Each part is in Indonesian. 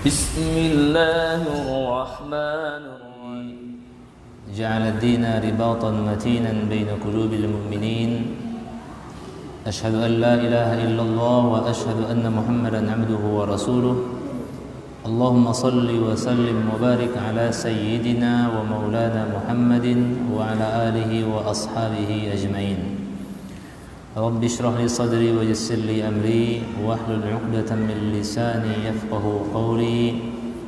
بسم الله الرحمن الرحيم جعل الدين رباطا متينا بين قلوب المؤمنين أشهد أن لا إله إلا الله وأشهد أن محمدا عبده ورسوله اللهم صل وسلم وبارك على سيدنا ومولانا محمد وعلى آله وأصحابه أجمعين رب اشرح لي صدري ويسر لي أمري واحلل عقدة من لساني يفقه قولي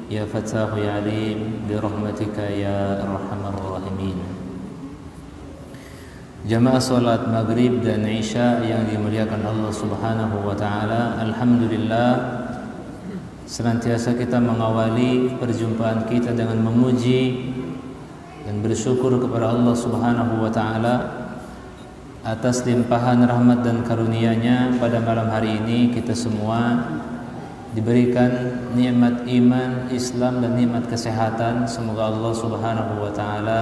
يا فتاح يا عليم برحمتك يا أرحم الراحمين. Jamaah salat maghrib dan isya yang dimuliakan Allah Subhanahu wa taala, alhamdulillah senantiasa kita mengawali perjumpaan kita dengan memuji dan bersyukur kepada Allah Subhanahu wa taala atas limpahan rahmat dan karunia-Nya. Pada malam hari ini kita semua diberikan nikmat iman, Islam dan nikmat kesehatan. Semoga Allah Subhanahu wa taala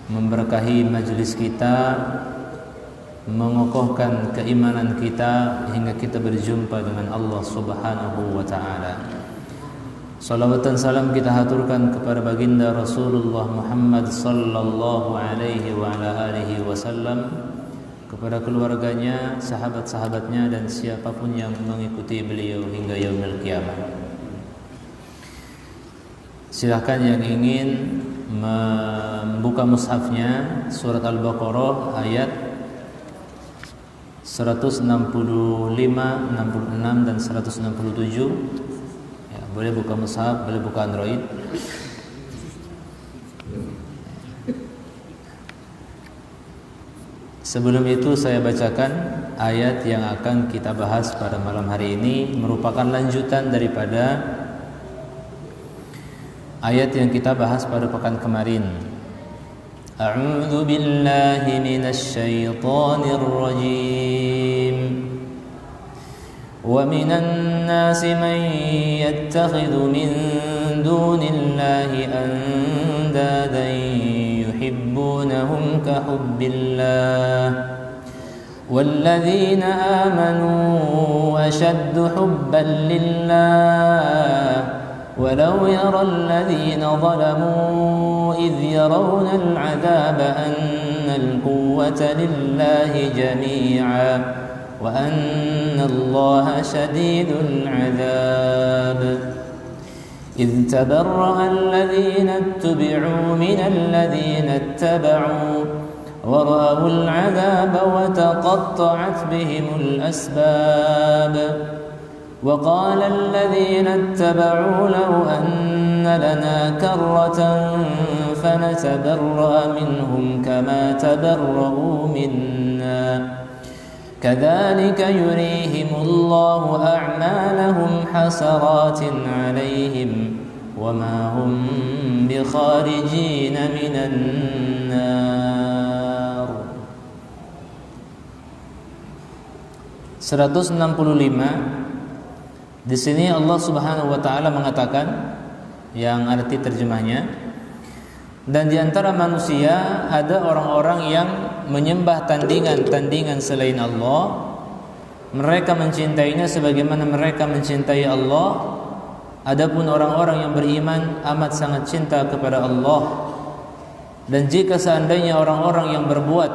memberkahi majelis kita, mengokohkan keimanan kita hingga kita berjumpa dengan Allah Subhanahu wa taala. Salawat dan salam kita haturkan kepada baginda Rasulullah Muhammad sallallahu alaihi wa ala alihi wasallam, kepada keluarganya, sahabat-sahabatnya dan siapapun yang mengikuti beliau hingga yaumil qiyamah. Silakan yang ingin membuka mushafnya, surat Al-Baqarah ayat 165, 66 dan 167. Boleh buka mushaf, boleh buka Android. Sebelum itu saya bacakan ayat yang akan kita bahas pada malam hari ini, merupakan lanjutan daripada ayat yang kita bahas pada pekan kemarin. A'udzu billahi minasy syaithanir rajim. وَمِنَ النَّاسِ مَن يَتَّخِذُ مِن دُونِ اللَّهِ أَندَادًا يُحِبُّونَهُمْ كَحُبِّ اللَّهِ وَالَّذِينَ آمَنُوا أَشَدُّ حُبًّا لِلَّهِ وَلَوْ يَرَى الَّذِينَ ظَلَمُوا إِذْ يَرَوْنَ الْعَذَابَ أَنَّ الْقُوَّةَ لِلَّهِ جَمِيعًا وأن الله شديد العذاب إذ تبرأ الذين اتبعوا من الذين اتبعوا ورأوا العذاب وتقطعت بهم الأسباب وقال الذين اتبعوا لو أن لنا كرة فنتبرأ منهم كما تبرؤوا منا كذلك يريهم الله أعمالهم حسرات عليهم وما هم بخارجين من النار. 165. Di sini Allah Subhanahu wa taala mengatakan, yang arti terjemahnya, dan di antara manusia ada orang-orang yang menyembah tandingan-tandingan selain Allah. Mereka mencintainya sebagaimana mereka mencintai Allah. Adapun orang-orang yang beriman amat sangat cinta kepada Allah. Dan jika seandainya orang-orang yang berbuat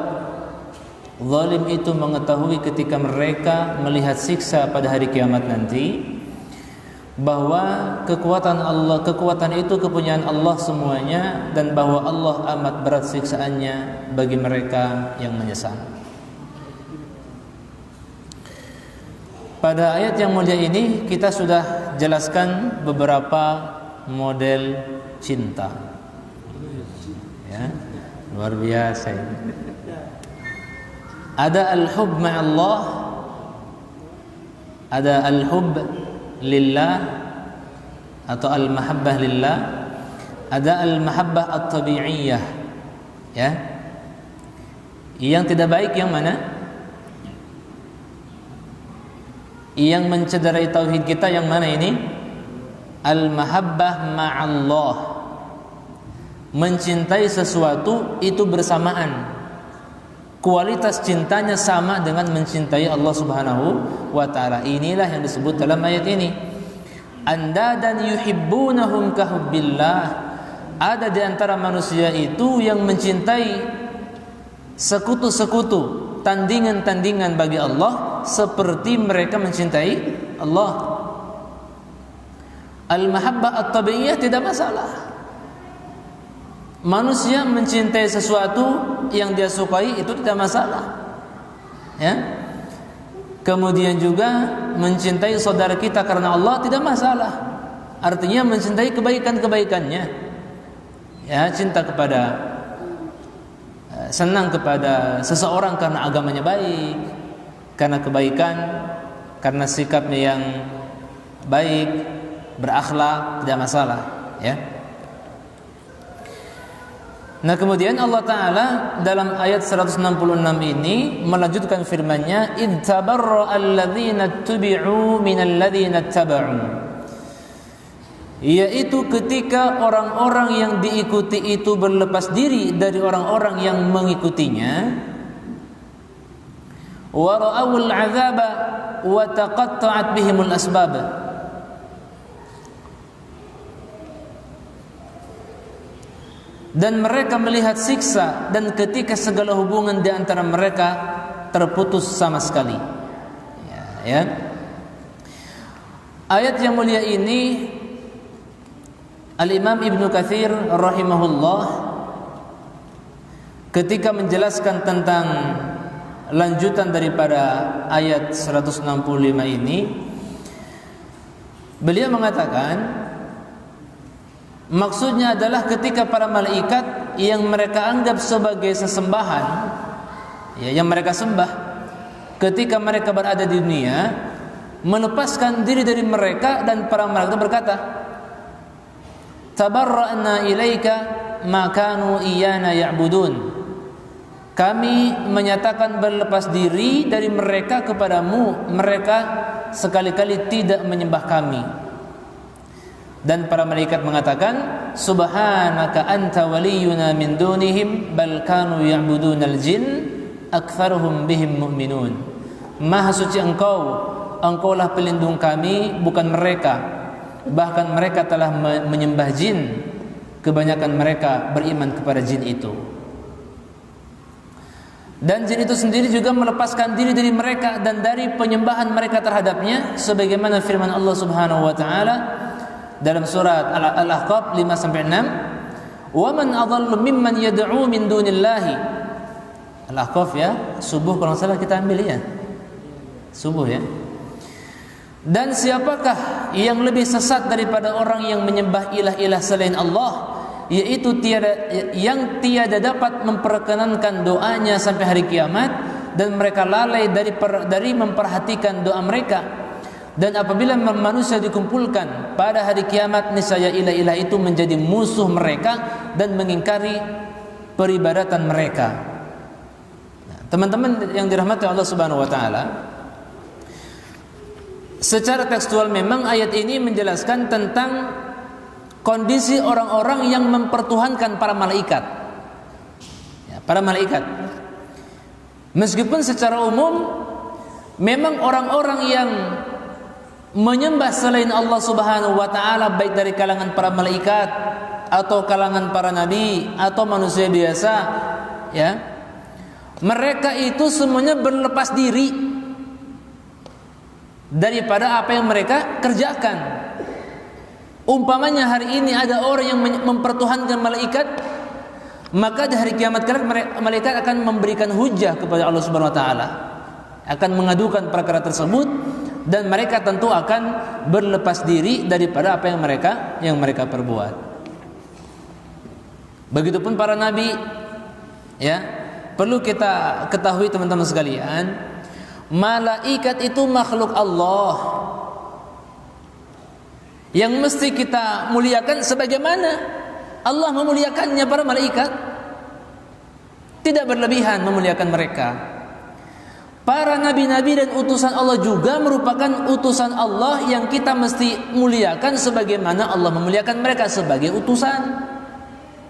zalim itu mengetahui ketika mereka melihat siksa pada hari kiamat nanti, bahwa kekuatan Allah, kekuatan itu kepunyaan Allah semuanya, dan bahwa Allah amat berat siksaannya bagi mereka yang menyesal. Pada ayat yang mulia ini kita sudah jelaskan beberapa model cinta. Ya, luar biasa ini. Ada al-hub ma'allah, ada al-hub lillah atau al-mahabbah lillah, ada al-mahabbah at-tabi'iyah. Ya. Yang tidak baik yang mana? Yang mencederai tauhid kita yang mana ini? Al-mahabbah ma'allah. Mencintai sesuatu itu bersamaan. Kualitas cintanya sama dengan mencintai Allah Subhanahu wa taala. Inilah yang disebut dalam ayat ini. andadan yuhibbunahum kahubbillah. Ada di antara manusia itu yang mencintai sekutu-sekutu, tandingan-tandingan bagi Allah seperti mereka mencintai Allah. Al-mahabbah at-tabi'iyah tidak masalah. Manusia mencintai sesuatu yang dia sukai itu tidak masalah. Ya. Kemudian juga mencintai saudara kita karena Allah tidak masalah. Artinya mencintai kebaikan-kebaikannya. Ya, cinta kepada senang kepada seseorang karena agamanya baik, karena kebaikan, karena sikapnya yang baik, berakhlak, tidak masalah, ya. Nah, kemudian Allah Ta'ala dalam ayat 166 ini melanjutkan firman-Nya, "Id tabarra alladzina tubi'u minal ladzina taba'u." Yaitu ketika orang-orang yang diikuti itu berlepas diri dari orang-orang yang mengikutinya. Wa ra'awul 'adzaba wa taqatta'at bihimul asbab. Dan mereka melihat siksa, dan ketika segala hubungan di antara mereka terputus sama sekali. Ya. Ayat yang mulia ini Al-Imam Ibnu Katsir rahimahullah ketika menjelaskan tentang lanjutan daripada ayat 165 ini, beliau mengatakan maksudnya adalah ketika para malaikat yang mereka anggap sebagai sesembahan, ya, yang mereka sembah, ketika mereka berada di dunia, melepaskan diri dari mereka, dan para malaikat berkata, "Tabarra'na ilaika ma kanu iyana ya'budun." Kami menyatakan berlepas diri dari mereka kepadamu, mereka sekali-kali tidak menyembah kami. Dan para malaikat mengatakan, "Subhanaka anta waliyuna min dunihim bal kanu ya'budunal jin aktsaruhum bihim mu'minun." Maha suci Engkaulah pelindung kami, bukan mereka. Bahkan mereka telah menyembah jin. Kebanyakan mereka beriman kepada jin itu. Dan jin itu sendiri juga melepaskan diri dari mereka dan dari penyembahan mereka terhadapnya, sebagaimana firman Allah Subhanahu wa taala dalam surat Al-Ahqaf 5-6, "Wa man adhallu mimman yad'u min dunillahi." Al-Ahqaf, ya, subuh kalau salah kita ambil, ya. Subuh, ya. Dan siapakah yang lebih sesat daripada orang yang menyembah ilah-ilah selain Allah, yaitu yang tiada dapat memperkenankan doanya sampai hari kiamat, dan mereka lalai dari memperhatikan doa mereka. Dan apabila manusia dikumpulkan pada hari kiamat, niscaya ilah-ilah itu menjadi musuh mereka dan mengingkari peribadatan mereka. Nah, teman-teman yang dirahmati Allah Subhanahu wa taala, secara tekstual memang ayat ini menjelaskan tentang kondisi orang-orang yang mempertuhankan para malaikat. Ya, para malaikat. Meskipun secara umum memang orang-orang yang menyembah selain Allah Subhanahu wa taala, baik dari kalangan para malaikat atau kalangan para nabi atau manusia biasa, ya, mereka itu semuanya berlepas diri daripada apa yang mereka kerjakan. Umpamanya hari ini ada orang yang mempertuhankan malaikat, maka di hari kiamat kelak malaikat akan memberikan hujah kepada Allah Subhanahu wa taala, akan mengadukan perkara tersebut, dan mereka tentu akan berlepas diri daripada apa yang mereka perbuat. Begitupun para nabi, ya. Perlu kita ketahui teman-teman sekalian, malaikat itu makhluk Allah yang mesti kita muliakan sebagaimana Allah memuliakannya para malaikat. Tidak berlebihan memuliakan mereka. Para nabi-nabi dan utusan Allah juga merupakan utusan Allah yang kita mesti muliakan sebagaimana Allah memuliakan mereka sebagai utusan.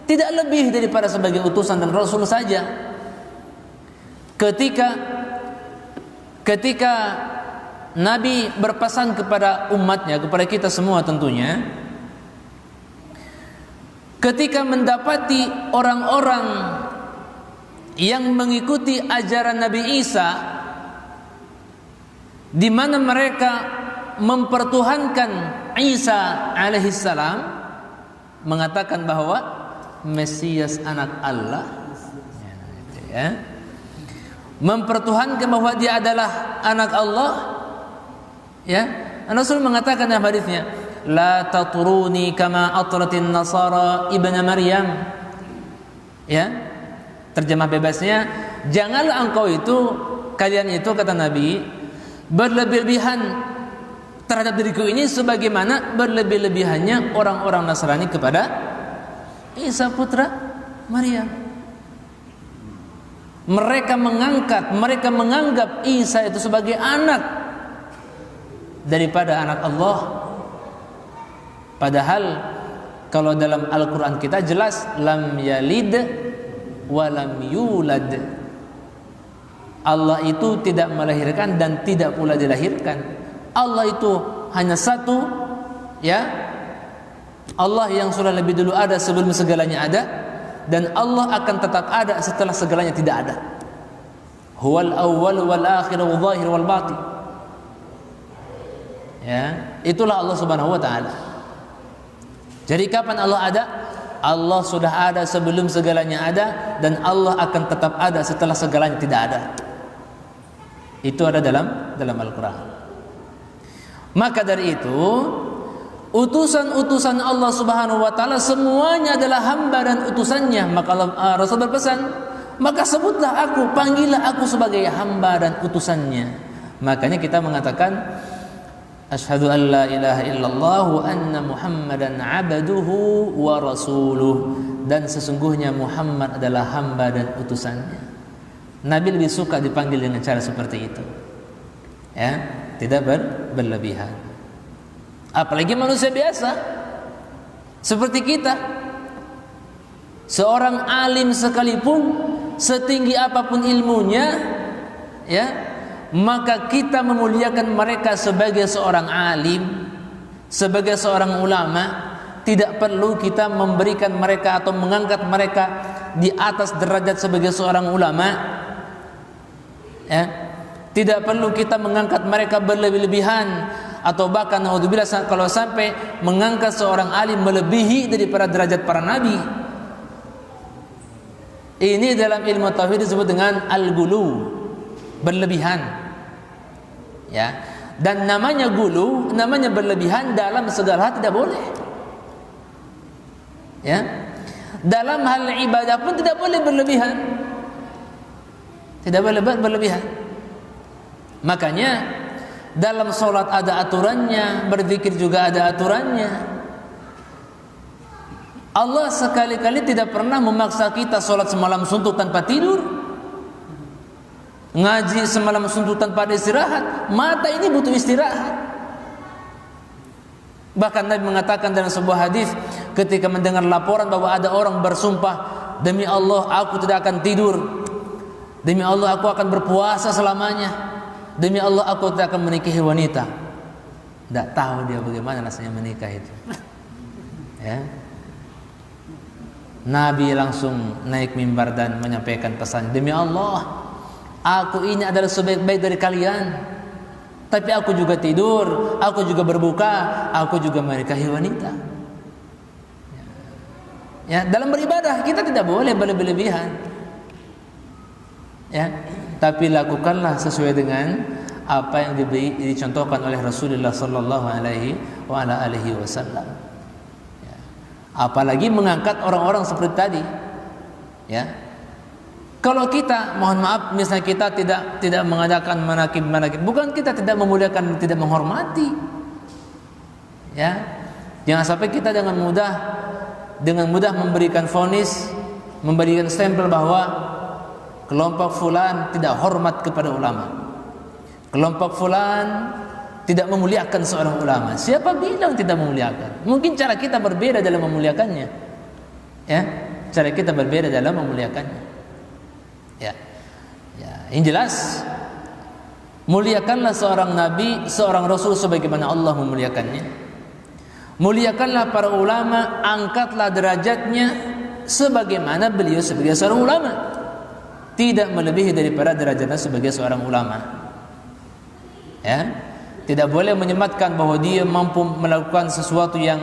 Tidak lebih daripada sebagai utusan dan rasul saja. Ketika Nabi berpesan kepada umatnya, kepada kita semua tentunya, ketika mendapati orang-orang yang mengikuti ajaran Nabi Isa, di mana mereka mempertuhankan Isa alaihissalam, mengatakan bahwa Mesias anak Allah, ya, mempertuhankan bahwa dia adalah anak Allah, ya. Rasul mengatakan dalam hadisnya, la tatruni kama atratin nasara ibna Maryam, ya. Terjemah bebasnya, janganlah engkau itu, kalian itu, kata Nabi, berlebih-lebihan terhadap diriku ini sebagaimana berlebih-lebihannya orang-orang Nasrani kepada Isa putra Maryam. Mereka menganggap Isa itu sebagai anak daripada anak Allah. Padahal kalau dalam Al-Quran kita jelas, lam yalid walam yulad. Allah itu tidak melahirkan dan tidak pula dilahirkan. Allah itu hanya satu, ya. Allah yang sudah lebih dulu ada sebelum segalanya ada, dan Allah akan tetap ada setelah segalanya tidak ada. Huwal awwal wal akhir wal zahir wal batin. Ya, itulah Allah Subhanahu wa taala. Jadi kapan Allah ada? Allah sudah ada sebelum segalanya ada, dan Allah akan tetap ada setelah segalanya tidak ada. Itu ada dalam Al-Quran. Maka dari itu, utusan-utusan Allah Subhanahu wa taala semuanya adalah hamba dan utusannya. Maka Rasul berpesan, maka sebutlah aku, panggillah aku sebagai hamba dan utusannya. Makanya kita mengatakan asyhadu an la ilaha illallah wa anna Muhammadan abduhu wa rasuluh, dan sesungguhnya Muhammad adalah hamba dan utusannya. Nabi lebih suka dipanggil dengan cara seperti itu, ya, tidak berlebihan. Apalagi manusia biasa seperti kita, seorang alim sekalipun, setinggi apapun ilmunya, ya, maka kita memuliakan mereka sebagai seorang alim, sebagai seorang ulama. Tidak perlu kita memberikan mereka atau mengangkat mereka di atas derajat sebagai seorang ulama, ya. Tidak perlu kita mengangkat mereka berlebih-lebihan, atau bahkan naudzubillah kalau sampai mengangkat seorang alim melebihi daripada derajat para nabi. Ini dalam ilmu tauhid disebut dengan al-gulu, berlebihan, ya. Dan namanya gulu, namanya berlebihan dalam segala hal tidak boleh, ya. Dalam hal ibadah pun tidak boleh berlebihan, tidak boleh berlebihan. Makanya dalam sholat ada aturannya, berzikir juga ada aturannya. Allah sekali-kali tidak pernah memaksa kita sholat semalam suntuk tanpa tidur, ngaji semalam suntuk tanpa ada istirahat. Mata ini butuh istirahat. Bahkan Nabi mengatakan dalam sebuah hadis ketika mendengar laporan bahwa ada orang bersumpah, demi Allah aku tidak akan tidur, demi Allah aku akan berpuasa selamanya, demi Allah aku tidak akan menikahi wanita. Tidak tahu dia bagaimana rasanya menikah itu, ya. Nabi langsung naik mimbar dan menyampaikan pesan, demi Allah aku ini adalah sebaik-baik dari kalian, tapi aku juga tidur, aku juga berbuka, aku juga menikahi wanita. Ya, dalam beribadah kita tidak boleh berlebihan, ya. Tapi lakukanlah sesuai dengan apa yang dicontohkan oleh Rasulullah sallallahu alaihi wasallam. Ya. Apalagi mengangkat orang-orang seperti tadi, ya. Kalau kita, mohon maaf, misalnya kita tidak mengadakan manakib, bukan kita tidak memuliakan, tidak menghormati, ya. Jangan sampai kita dengan mudah memberikan vonis, memberikan stempel bahwa kelompok fulan tidak hormat kepada ulama, kelompok fulan tidak memuliakan seorang ulama. Siapa bilang tidak memuliakan? Mungkin cara kita berbeda dalam memuliakannya, ya. Cara kita berbeda dalam memuliakannya, ya. Ya, yang jelas Muliakanlah seorang nabi, seorang rasul sebagaimana Allah memuliakannya. Muliakanlah para ulama, angkatlah derajatnya sebagaimana beliau sebagai seorang ulama. Tidak melebihi daripada derajatnya sebagai seorang ulama. Ya, tidak boleh menyematkan bahwa dia mampu melakukan sesuatu yang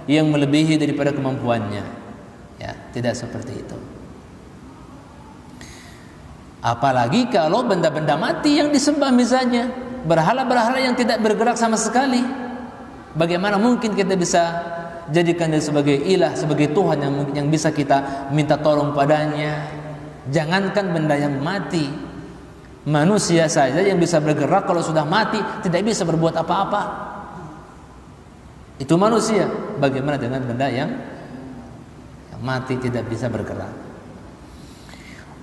melebihi daripada kemampuannya. Ya, tidak seperti itu. Apalagi kalau benda-benda mati yang disembah misalnya, berhala-berhala yang tidak bergerak sama sekali. Bagaimana mungkin kita bisa jadikan dia sebagai ilah, sebagai Tuhan yang bisa kita minta tolong padanya? Jangankan benda yang mati, manusia saja yang bisa bergerak kalau sudah mati tidak bisa berbuat apa-apa. Itu manusia. Bagaimana dengan benda yang mati tidak bisa bergerak?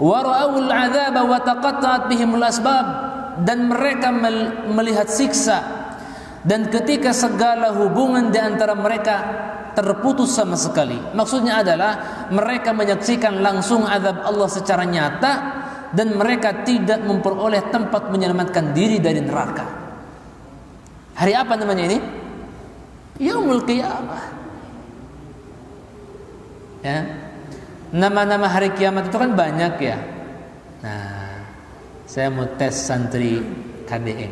Wa ra'awul 'adzaba wa taqatta'at bihimul asbab, dan mereka melihat siksa, dan ketika segala hubungan di antara mereka terputus sama sekali. Maksudnya adalah mereka menyaksikan langsung azab Allah secara nyata, dan mereka tidak memperoleh tempat menyelamatkan diri dari neraka. Hari apa namanya ini? Yaumul Qiyamah. Ya. Nama-nama hari kiamat itu kan banyak ya. Nah, saya mau tes santri KDM.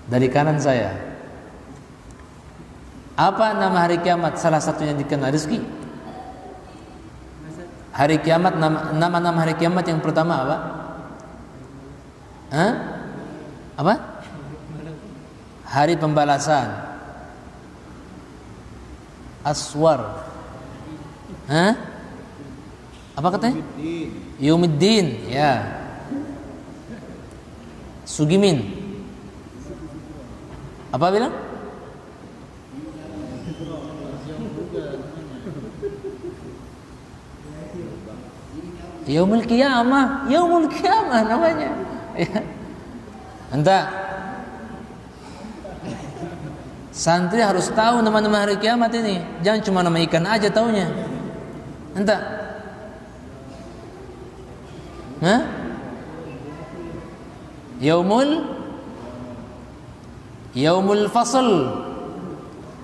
Dari kanan saya, apa nama hari kiamat? Salah satunya dikenal Rizki. Hari kiamat, nama-nama hari kiamat yang pertama apa? Hah? Apa? Hari pembalasan. Aswar. Hah? Apa katanya? Yaumiddin. Ya. Sugimin. Apa bilang? Yaumul Qiyamah. Yaumul Qiyamah namanya. Ya. Entah. Santri harus tahu nama-nama hari kiamat ini. Jangan cuma nama ikan aja taunya. Entah. Hah? Yaumul Fasl.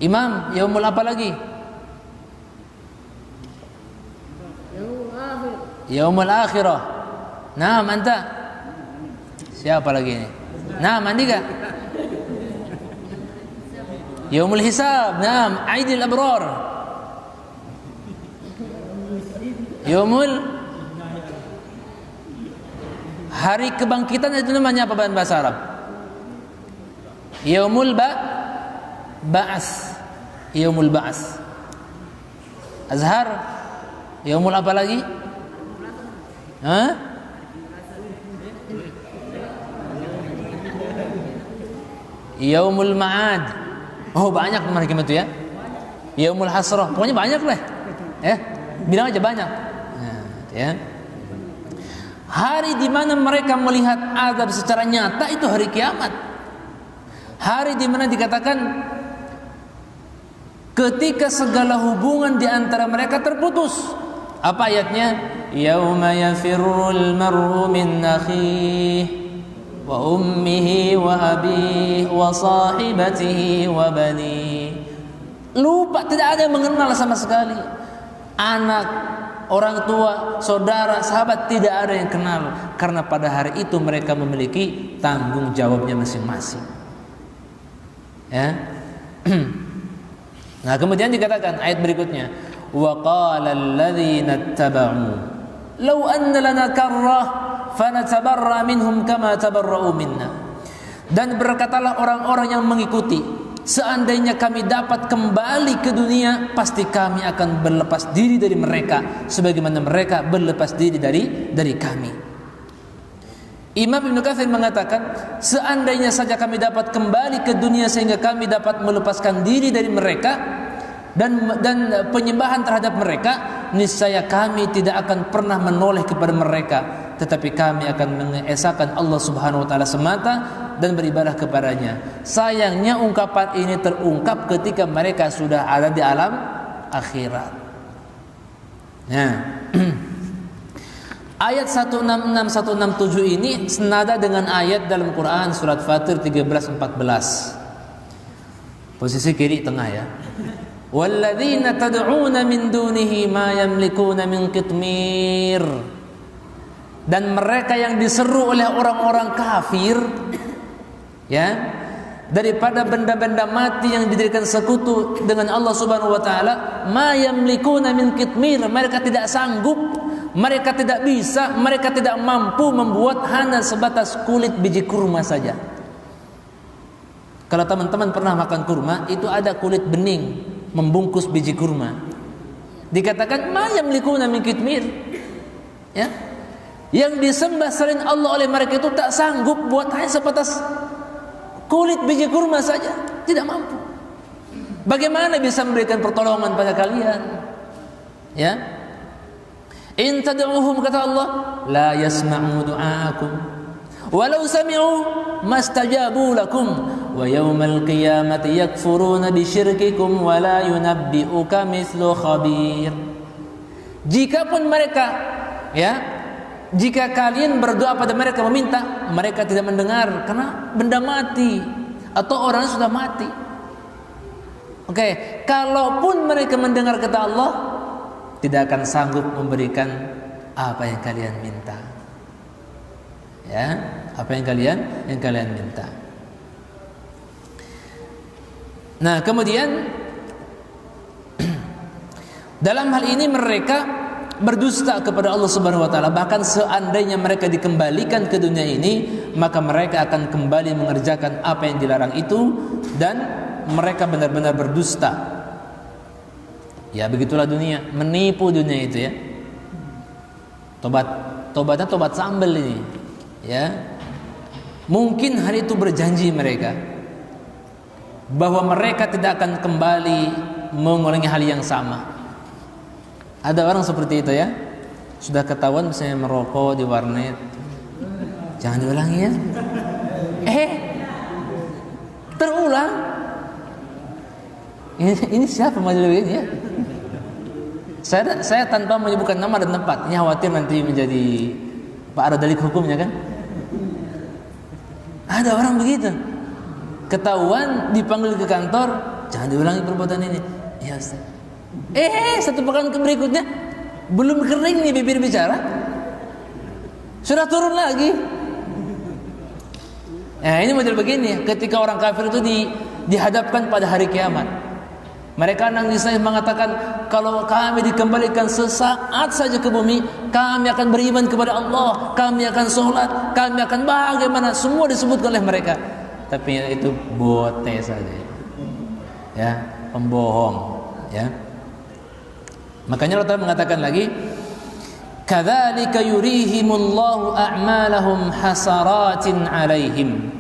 Imam, yaumul apa lagi? Yaumul Akhirah. Nah, anta. Siapa lagi ini? Nah, mandika. Yaumul Hisab. Nah, Aidil Abrar. Yaumul hari kebangkitan itu namanya apa bahasa Arab? Yaumul Ba'as. Yaumul Ba'as. Azhar. Yaumul apa lagi? Hah? Yaumul Ma'ad. Oh, banyak nama hari kiamat itu ya. Yaumul Hasrah. Pokoknya banyak lah. Ya, bilang aja banyak. Nah, ya. Hari di mana mereka melihat azab secara nyata itu hari kiamat. Hari di mana dikatakan ketika segala hubungan di antara mereka terputus. Apa ayatnya? Yauma yafirrul mar'u min akhihi wa ummihi wa abihi wa sahibatihi wa bani. Lupa, tidak ada yang mengenal sama sekali. Anak, orang tua, saudara, sahabat, tidak ada yang kenal. Karena pada hari itu mereka memiliki tanggung jawabnya masing-masing. Ya. Nah, kemudian dikatakan ayat berikutnya, wa qala alladhina ittaba'u law anna lana karrah fanatabarra minhum kama tabarra'u minna. Dan berkatalah orang-orang yang mengikuti, seandainya kami dapat kembali ke dunia, pasti kami akan berlepas diri dari mereka sebagaimana mereka berlepas diri dari kami. Imam Ibn Katsir mengatakan, seandainya saja kami dapat kembali ke dunia sehingga kami dapat melepaskan diri dari mereka dan penyembahan terhadap mereka, niscaya kami tidak akan pernah menoleh kepada mereka, tetapi kami akan mengesahkan Allah Subhanahu wa taala semata dan beribadah kepadanya. Sayangnya ungkapan ini terungkap ketika mereka sudah ada di alam akhirat. Nah, Ayat 166 167 ini senada dengan ayat dalam Quran surat Fatir 13 14. Posisi kiri tengah ya. Walladzina tad'una min dunihi ma yamlikuna min qitmir. Dan mereka yang diseru oleh orang-orang kafir ya, daripada benda-benda mati yang dijadikan sekutu dengan Allah Subhanahu wa taala, ma yamlikuna min qitmir, mereka tidak sanggup, mereka tidak bisa, mereka tidak mampu membuat hanya sebatas kulit biji kurma saja. Kalau teman-teman pernah makan kurma, itu ada kulit bening membungkus biji kurma. Dikatakan ma yamlikuna min qitmir. Ya. Yang disembah selain Allah oleh mereka itu tak sanggup buat hanya sebatas kulit biji kurma saja, tidak mampu. Bagaimana bisa memberikan pertolongan pada kalian? Ya. In tad'uhum, kata Allah, la yasma'u du'aakum walau sami'u mastajabu lakum wa yawmal qiyamati yakfuruna bisyirkikum wa la yunabbi'uka mithlu khabir. Jikapun mereka, ya, jika kalian berdoa pada mereka meminta, mereka tidak mendengar karena benda mati atau orang sudah mati. Oke, kalaupun mereka mendengar kata Allah, tidak akan sanggup memberikan apa yang kalian minta. Ya, apa yang kalian minta. Nah, kemudian dalam hal ini mereka berdusta kepada Allah Subhanahu wa taala. Bahkan seandainya mereka dikembalikan ke dunia ini, maka mereka akan kembali mengerjakan apa yang dilarang itu, dan mereka benar-benar berdusta. Ya, begitulah dunia, menipu dunia itu ya. Tobatnya tobat sambal ini. Ya. Mungkin hari itu berjanji mereka bahwa mereka tidak akan kembali mengulangi hal yang sama. Ada orang seperti itu ya. Sudah ketahuan misalnya merokok di warnet, jangan diulangi ya. Terulang. Ini siapa majelis ini ya? Saya tanpa menyebutkan nama dan tempat. Ini khawatir nanti menjadi Pak ada delik hukumnya kan? Ada orang begitu. Ketahuan dipanggil ke kantor, jangan diulangi perbuatan ini. Ya Ustaz. Satu pekan berikutnya belum kering nih bibir bicara, sudah turun lagi. Nah, ini model begini. Ketika orang kafir itu dihadapkan pada hari kiamat, mereka nangis mengatakan, kalau kami dikembalikan sesaat saja ke bumi, kami akan beriman kepada Allah, kami akan sholat, kami akan bagaimana, semua disebutkan oleh mereka. Tapi itu bote saja, ya, pembohong, ya. Makanya Allah Ta'ala mengatakan lagi, kadzalika yurihimullahu a'malahum hasaratin 'alaihim.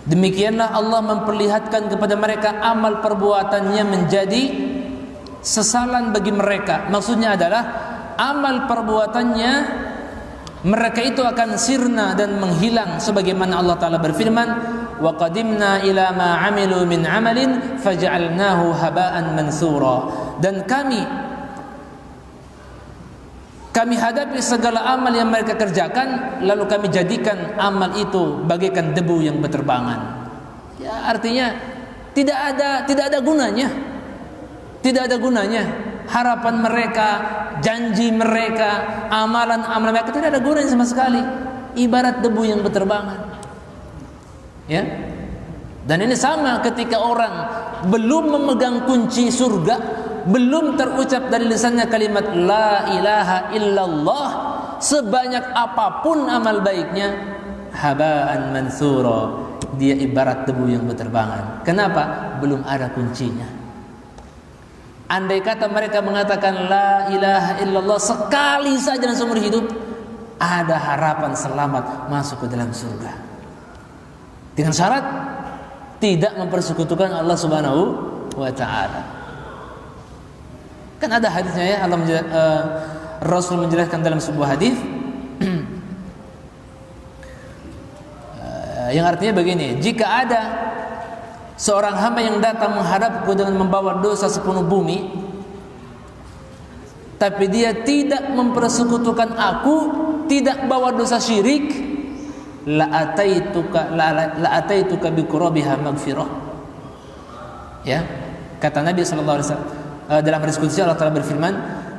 Demikianlah Allah memperlihatkan kepada mereka amal perbuatannya menjadi sesalan bagi mereka. Maksudnya adalah amal perbuatannya mereka itu akan sirna dan menghilang, sebagaimana Allah Ta'ala berfirman, wa qadimna ila ma 'amilu min 'amalin faj'alnahu haba'an mansura. Dan kami hadapi segala amal yang mereka kerjakan, lalu kami jadikan amal itu bagaikan debu yang berterbangan. Ya, artinya tidak ada gunanya. Tidak ada gunanya. Harapan mereka, janji mereka, amalan mereka tidak ada gunanya sama sekali. Ibarat debu yang berterbangan. Ya. Dan ini sama ketika orang belum memegang kunci surga, belum terucap dari lisannya kalimat la ilaha illallah, sebanyak apapun amal baiknya, haba'an mansura, dia ibarat debu yang berterbangan. Kenapa? Belum ada kuncinya. Andai kata mereka mengatakan la ilaha illallah sekali saja dalam seumur hidup, ada harapan selamat masuk ke dalam surga, dengan syarat tidak mempersekutukan Allah Subhanahu wa ta'ala. Kan ada hadisnya ya, Rasul menjelaskan dalam sebuah hadis yang artinya begini, jika ada seorang hamba yang datang menghadapku dengan membawa dosa sepenuh bumi, tapi dia tidak mempersekutukan aku, tidak bawa dosa syirik, la ataituka bi qurabiha maghfirah. Ya, kata Nabi sallallahu alaihi wasallam dalam hadis qudsi, Allah Taala berfirman,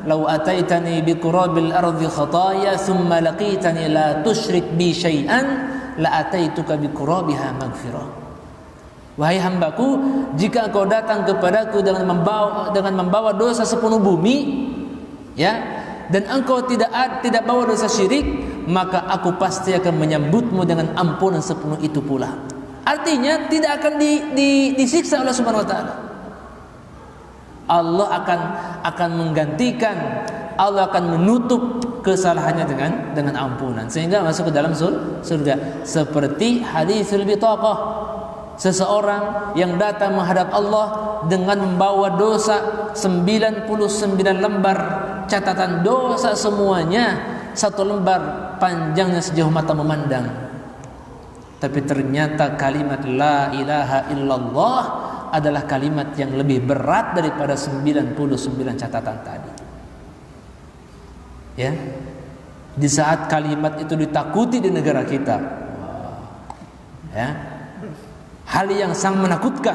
"Lau ataitani bi qurabil ardi khataaya thumma laqitani la tusyrik bi syai'an la ataituka bi qurabiha maghfirah." Wahai hambaku, jika kau datang kepadaku dengan membawa dosa sepenuh bumi, ya, dan engkau tidak bawa dosa syirik, maka aku pasti akan menyambutmu dengan ampunan sepenuh itu pula. Artinya tidak akan disiksa oleh Subhanahu wa taala. Allah akan menggantikan, Allah akan menutup kesalahannya dengan ampunan sehingga masuk ke dalam surga. Seperti hadisul bitaqah, seseorang yang datang menghadap Allah dengan membawa dosa 99 lembar catatan dosa semuanya, satu lembar panjangnya sejauh mata memandang, tapi ternyata kalimat la ilaha illallah adalah kalimat yang lebih berat daripada 99 catatan tadi. Ya, di saat kalimat itu ditakuti di negara kita, ya, hal yang sangat menakutkan.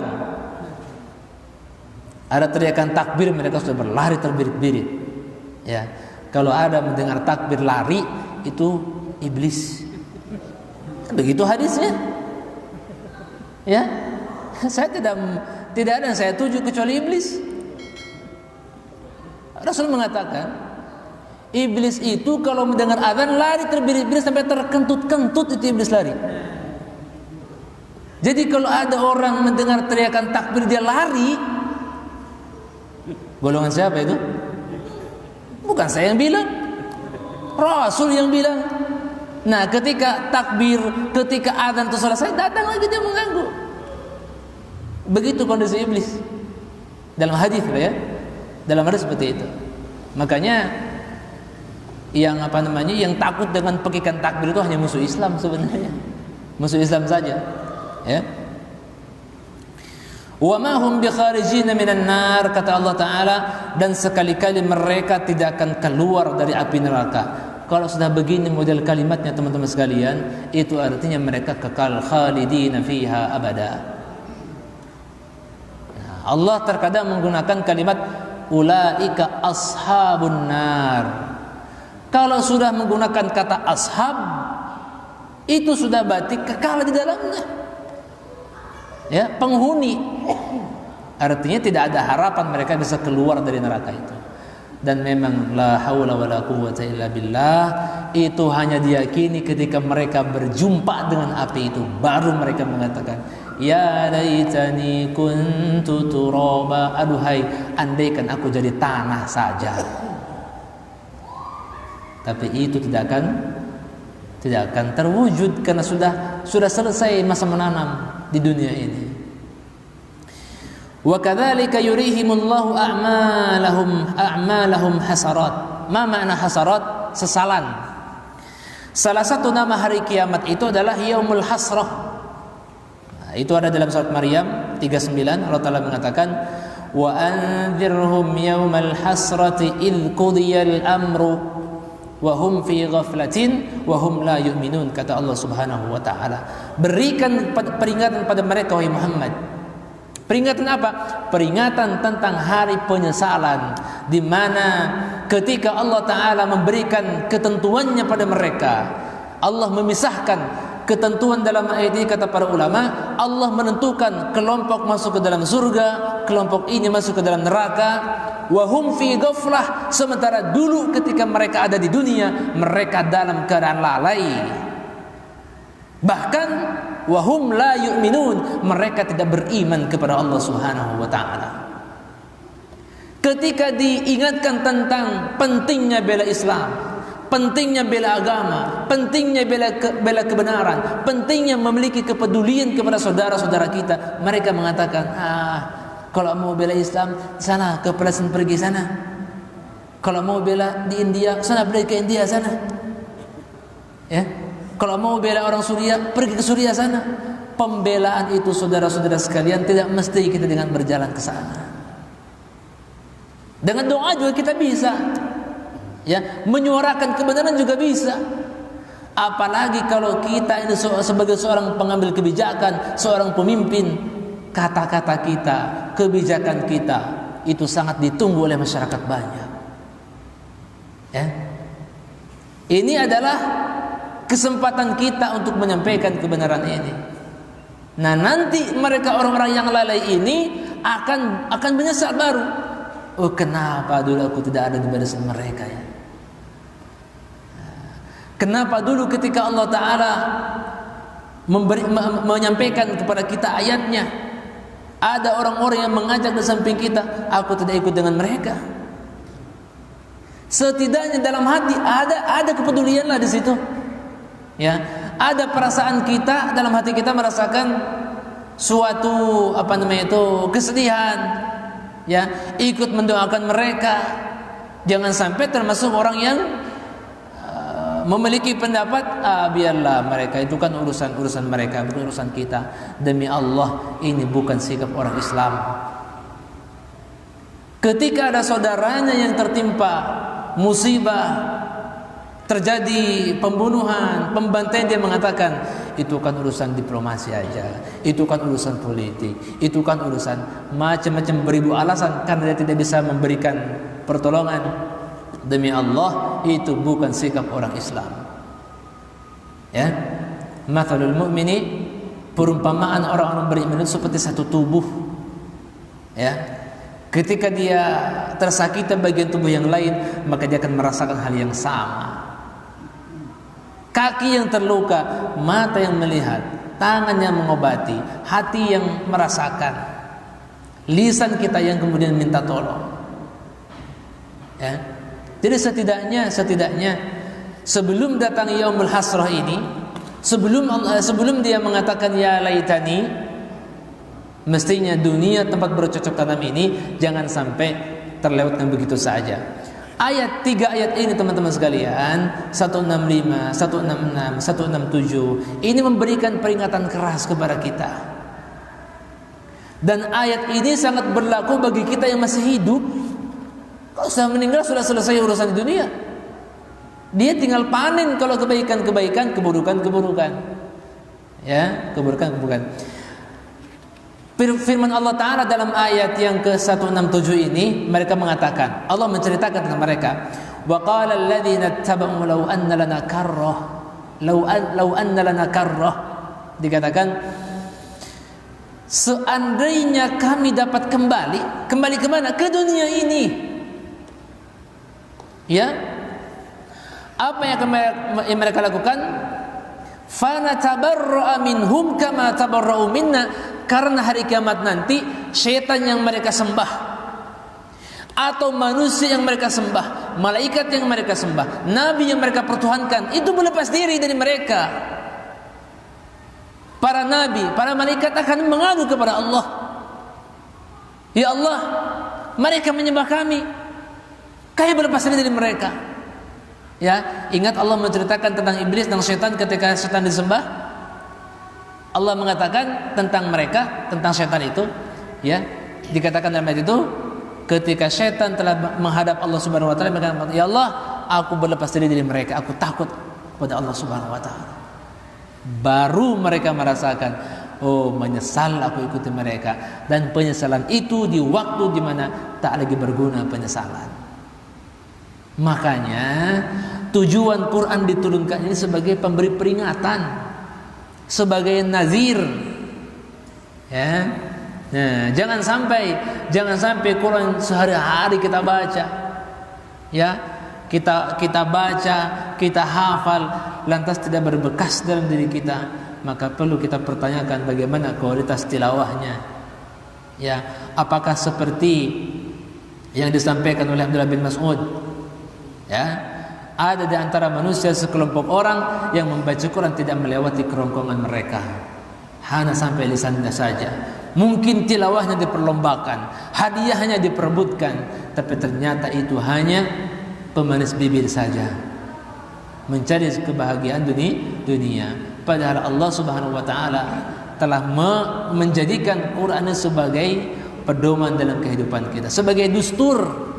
Ada teriakan takbir, mereka sudah berlari terbirit-birit. Ya, kalau ada mendengar takbir lari, itu iblis. Begitu hadisnya. Ya, saya tidak ada yang saya tuju kecuali iblis. Rasul mengatakan, iblis itu kalau mendengar azan lari terbirit-birit sampai terkentut-kentut, itu iblis lari. Jadi kalau ada orang mendengar teriakan takbir dia lari, golongan siapa itu? Bukan saya yang bilang, Rasul yang bilang. Nah, ketika takbir, ketika azan itu selesai, datang lagi dia mengganggu. Begitu kondisi iblis dalam hadis, ya, dalam hadis seperti itu. Makanya yang takut dengan pekikan takbir itu hanya musuh Islam sebenarnya, musuh Islam saja. Ya. Wa ma hum bikharijina minan nar, kata Allah Taala, dan sekali-kali mereka tidak akan keluar dari api neraka. Kalau sudah begini model kalimatnya teman-teman sekalian, itu artinya mereka kekal khalidina fiha abada. Nah, Allah terkadang menggunakan kalimat ulaika ashabun nar. Kalau sudah menggunakan kata ashab, itu sudah berarti kekal di dalamnya. Ya, penghuni. Artinya tidak ada harapan mereka bisa keluar dari neraka itu. Dan memang la haula wala quwwata illa billah, itu hanya diyakini ketika mereka berjumpa dengan api itu, baru mereka mengatakan, ya laitani kuntu turaba, aduhai andaikan aku jadi tanah saja. Tapi itu tidak akan terwujud karena sudah selesai masa menanam di dunia ini. Wa kadzalika yurihimullahu a'malahum hasarat. Ma makna hasarat? Sesalan. Salah satu nama hari kiamat itu adalah yaumul hasrah. Nah, itu ada dalam surat Maryam 39. Allah Taala mengatakan, wa anzirhum yaumal hasrati id qudiyal amru wa hum fi ghaflatin wa hum la yu'minun, kata Allah Subhanahu wa taala. Berikan peringatan pada mereka wahai Muhammad. Peringatan apa? Peringatan tentang hari penyesalan, di mana ketika Allah Ta'ala memberikan ketentuannya pada mereka, Allah memisahkan ketentuan dalam ayat ini, kata para ulama, Allah menentukan kelompok masuk ke dalam surga, kelompok ini masuk ke dalam neraka. Wahum fi ghaflah, sementara dulu ketika mereka ada di dunia, mereka dalam keadaan lalai. Bahkan wahum la yu'minun, mereka tidak beriman kepada Allah Subhanahu wa taala. Ketika diingatkan tentang pentingnya bela Islam, pentingnya bela agama, pentingnya bela kebenaran, pentingnya memiliki kepedulian kepada saudara-saudara kita, mereka mengatakan, kalau mau bela Islam sana ke Palestina, pergi sana. Kalau mau bela di India, sana pergi ke India sana. Ya. Kalau mau bela orang Suriah, pergi ke Suriah sana. Pembelaan itu, saudara-saudara sekalian, tidak mesti kita dengan berjalan ke sana. Dengan doa juga kita bisa. Ya, menyuarakan kebenaran juga bisa. Apalagi kalau kita ini sebagai seorang pengambil kebijakan, seorang pemimpin, kata-kata kita, kebijakan kita itu sangat ditunggu oleh masyarakat banyak. Ya. Ini adalah kesempatan kita untuk menyampaikan kebenaran ini. Nah, nanti mereka orang-orang yang lalai ini akan menyesal baru. Oh, kenapa dulu aku tidak ada di barisan mereka ya? Kenapa dulu ketika Allah Ta'ala menyampaikan kepada kita ayatnya, ada orang-orang yang mengajak di samping kita, aku tidak ikut dengan mereka. Setidaknya dalam hati ada kepedulianlah di situ. Ya, ada perasaan kita dalam hati kita merasakan suatu kesedihan. Ya, ikut mendoakan mereka. Jangan sampai termasuk orang yang memiliki pendapat biarlah mereka, itu kan urusan mereka, bukan urusan kita. Demi Allah, ini bukan sikap orang Islam. Ketika ada saudaranya yang tertimpa musibah, terjadi pembunuhan, pembantaian, dia mengatakan itu kan urusan diplomasi aja, itu kan urusan politik, itu kan urusan macam-macam, beribu alasan karena dia tidak bisa memberikan pertolongan. Demi Allah, itu bukan sikap orang Islam. Ya, mathalul mu'mini, perumpamaan orang-orang beriman itu seperti satu tubuh. Ya, ketika dia tersakiti bagian tubuh yang lain, maka dia akan merasakan hal yang sama. Kaki yang terluka, mata yang melihat, tangan yang mengobati, hati yang merasakan, lisan kita yang kemudian minta tolong. Ya. Jadi setidaknya sebelum datang yaumul hasrah ini, sebelum dia mengatakan ya laitani, mestinya dunia tempat bercocok tanam ini jangan sampai terlewatkan begitu saja. Ayat 3 ayat ini teman-teman sekalian, 165, 166, 167, ini memberikan peringatan keras kepada kita. Dan ayat ini sangat berlaku bagi kita yang masih hidup. Kalau sudah meninggal sudah selesai urusan di dunia. Dia tinggal panen kalau kebaikan-kebaikan, keburukan-keburukan. Ya, keburukan-keburukan. Firman Allah Ta'ala dalam ayat yang ke-167 ini, mereka mengatakan, Allah menceritakan tentang mereka, wa qala alladhina ittaba'u law anna lana karrah, law anna lana karrah, dikatakan seandainya kami dapat kembali ke mana? Ke dunia ini. Ya, apa yang mereka lakukan? Fanatabarra'a minhum kama tabarra'u minna, karena hari kiamat nanti syaitan yang mereka sembah atau manusia yang mereka sembah, malaikat yang mereka sembah, nabi yang mereka pertuhankan, itu berlepas diri dari mereka. Para nabi, para malaikat akan mengadu kepada Allah, ya Allah, mereka menyembah kami, kami berlepas diri dari mereka. Ya, ingat Allah menceritakan tentang iblis dan syaitan ketika syaitan disembah. Allah mengatakan tentang mereka, tentang syaitan itu, ya, dikatakan dalam ayat itu, ketika syaitan telah menghadap Allah Subhanahu wa taala, mengatakan, "Ya Allah, aku berlepas diri dari mereka, aku takut kepada Allah Subhanahu wa taala." Baru mereka merasakan, oh, menyesal aku ikuti mereka, dan penyesalan itu di waktu di mana tak lagi berguna penyesalan. Makanya tujuan Quran diturunkan ini sebagai pemberi peringatan, sebagai nazir. Ya. Nah, jangan sampai Quran sehari-hari kita baca. Ya, kita baca, kita hafal, lantas tidak berbekas dalam diri kita, maka perlu kita pertanyakan bagaimana kualitas tilawahnya. Ya, apakah seperti yang disampaikan oleh Abdullah bin Mas'ud? Ya, ada di antara manusia sekelompok orang yang membaca Quran tidak melewati kerongkongan mereka, hanya sampai lisannya saja. Mungkin tilawahnya diperlombakan, hadiahnya diperebutkan, tapi ternyata itu hanya pemanis bibir saja, mencari kebahagiaan dunia. Padahal Allah Subhanahu wa taala telah menjadikan Quran sebagai pedoman dalam kehidupan kita, sebagai dustur.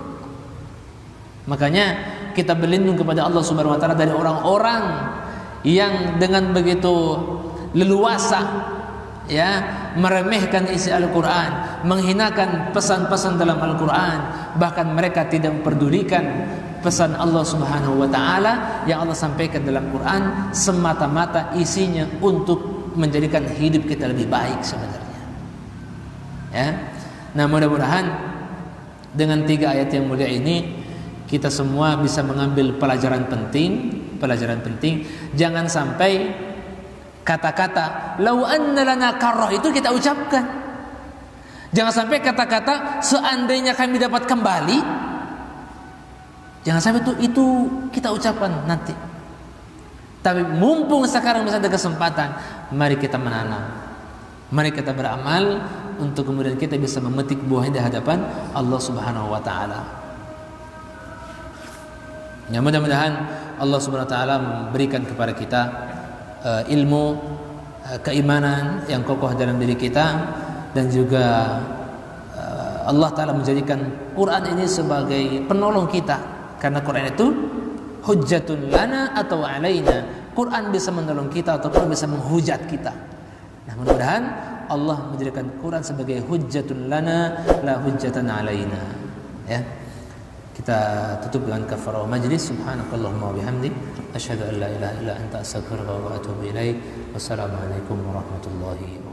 Makanya kita berlindung kepada Allah Subhanahu wa taala dari orang-orang yang dengan begitu leluasa ya meremehkan isi Al-Quran, menghinakan pesan-pesan dalam Al-Quran, bahkan mereka tidak memperdulikan pesan Allah Subhanahu wa taala yang Allah sampaikan dalam Quran semata-mata isinya untuk menjadikan hidup kita lebih baik sebenarnya. Ya. Nah, mudah-mudahan dengan 3 ayat yang mulia ini kita semua bisa mengambil pelajaran penting. Jangan sampai kata-kata lau anna lana karrah itu kita ucapkan. Jangan sampai kata-kata seandainya kami dapat kembali, jangan sampai itu kita ucapkan nanti. Tapi mumpung sekarang masih ada kesempatan, mari kita menanam, mari kita beramal untuk kemudian kita bisa memetik buahnya di hadapan Allah Subhanahu wa taala. Ya, mudah-mudahan Allah Subhanahu wa taala memberikan kepada kita ilmu, keimanan yang kokoh dalam diri kita, dan juga Allah taala menjadikan Quran ini sebagai penolong kita, karena Quran itu hujjatun lana atau alaina. Quran bisa menolong kita atau Quran bisa menghujat kita. Nah, mudah-mudahan Allah menjadikan Quran sebagai hujjatun lana la hujjatan alaina. Ya. Kita tutup dengan kafarah majlis. Subhanakallahumma wa bihamdik asyhadu an la ilaha illa anta astaghfiruka wa atubu ilaik. Wassalamualaikum warahmatullahi wabarakatuh.